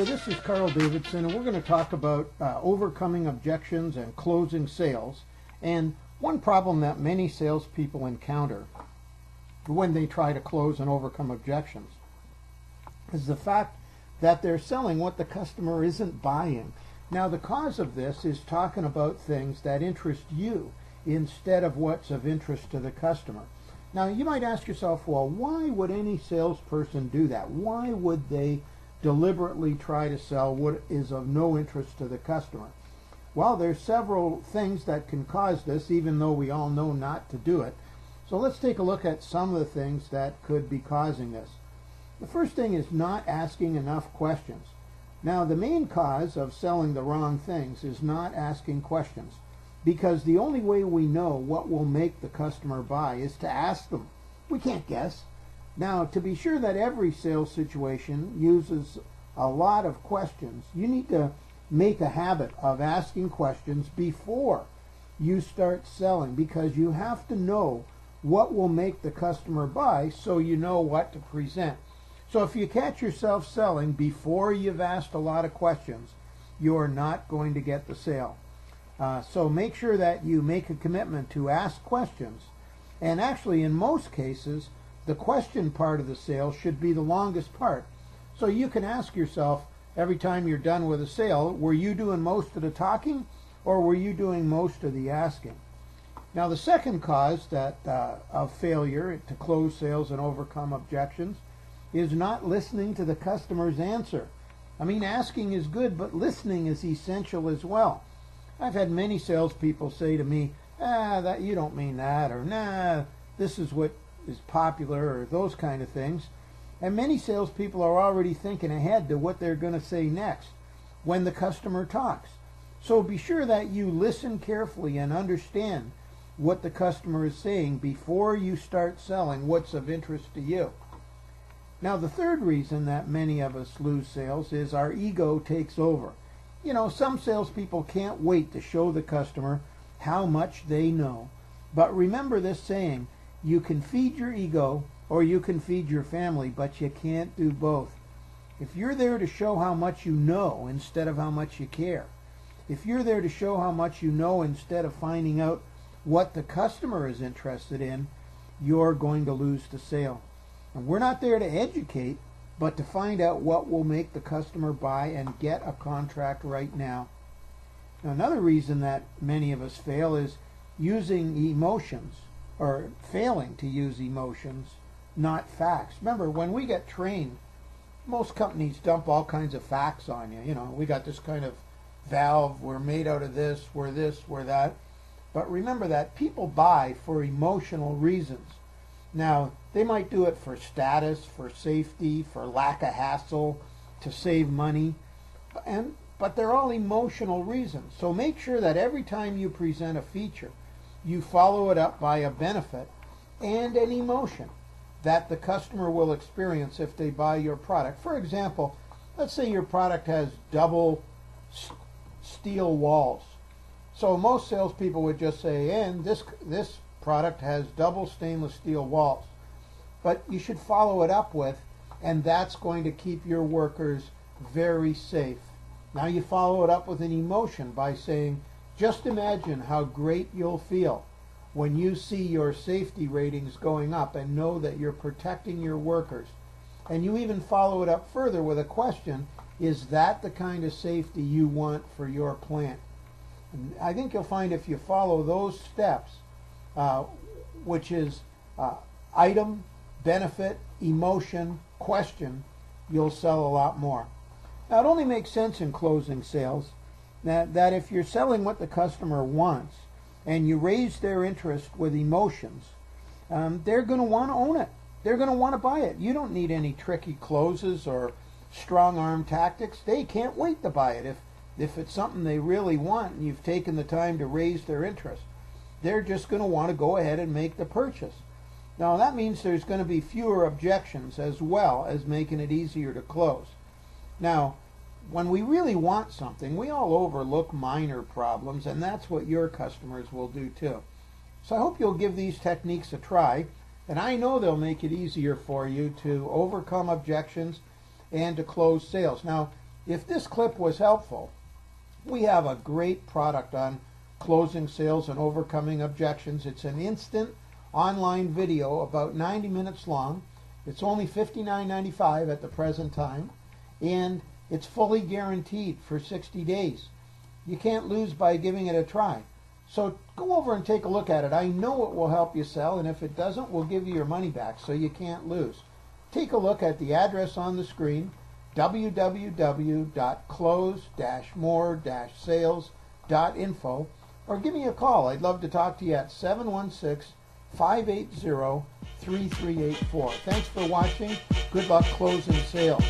there, this is Carl Davidson, and we're going to talk about overcoming objections and closing sales. And one problem that many salespeople encounter when they try to close and overcome objections is the fact that they're selling what the customer isn't buying. Now, the cause of this is talking about things that interest you instead of what's of interest to the customer. Now, you might ask yourself, well, why would any salesperson do that? Why would they deliberately try to sell what is of no interest to the customer? Well, there's several things that can cause this, even though we all know not to do it. So let's take a look at some of the things that could be causing this. The first thing is not asking enough questions. Now, the main cause of selling the wrong things is not asking questions, because the only way we know what will make the customer buy is to ask them. We can't guess. Now, to be sure that every sales situation uses a lot of questions, you need to make a habit of asking questions before you start selling, because you have to know what will make the customer buy so you know what to present. So if you catch yourself selling before you've asked a lot of questions, you're not going to get the sale. So make sure that you make a commitment to ask questions. And actually, in most cases, the question part of the sale should be the longest part. So you can ask yourself every time you're done with a sale, were you doing most of the talking or were you doing most of the asking? Now, the second cause of failure to close sales and overcome objections is not listening to the customer's answer. I mean, asking is good, but listening is essential as well. I've had many salespeople say to me, that you don't mean that, or nah, this is what is popular, or those kind of things. And many salespeople are already thinking ahead to what they're going to say next when the customer talks. So be sure that you listen carefully and understand what the customer is saying before you start selling what's of interest to you. Now, the third reason that many of us lose sales is our ego takes over. You know, some salespeople can't wait to show the customer how much they know. But remember this saying, you can feed your ego or you can feed your family, but you can't do both. If you're there to show how much you know instead of how much you care, if you're there to show how much you know instead of finding out what the customer is interested in, you're going to lose the sale. And we're not there to educate, but to find out what will make the customer buy and get a contract right now. Now, another reason that many of us fail is using emotions, or failing to use emotions, not facts. Remember, when we get trained, most companies dump all kinds of facts on you. You know, we got this kind of valve, we're made out of this, we're that. But remember that people buy for emotional reasons. Now, they might do it for status, for safety, for lack of hassle, to save money, but they're all emotional reasons. So make sure that every time you present a feature, you follow it up by a benefit and an emotion that the customer will experience if they buy your product. For example, let's say your product has double steel walls. So most salespeople would just say, and this product has double stainless steel walls. But you should follow it up with, and that's going to keep your workers very safe. Now you follow it up with an emotion by saying, just imagine how great you'll feel when you see your safety ratings going up and know that you're protecting your workers. And you even follow it up further with a question, is that the kind of safety you want for your plant? And I think you'll find if you follow those steps, which is item, benefit, emotion, question, you'll sell a lot more. Now, it only makes sense in closing sales that if you're selling what the customer wants and you raise their interest with emotions, they're going to want to own it. They're going to want to buy it. You don't need any tricky closes or strong arm tactics. They can't wait to buy it. If it's something they really want and you've taken the time to raise their interest, they're just going to want to go ahead and make the purchase. Now, that means there's going to be fewer objections as well as making it easier to close. Now, when we really want something, we all overlook minor problems, and that's what your customers will do too. So I hope you'll give these techniques a try, and I know they'll make it easier for you to overcome objections and to close sales. Now, If this clip was helpful, we have a great product on closing sales and overcoming objections. It's an instant online video about 90 minutes long. It's only $59.95 at the present time, and it's fully guaranteed for 60 days. You can't lose by giving it a try. So go over and take a look at it. I know it will help you sell, and if it doesn't, we'll give you your money back, so you can't lose. Take a look at the address on the screen, www.close-more-sales.info, or give me a call. I'd love to talk to you at 716-580-3384. Thanks for watching. Good luck closing sales.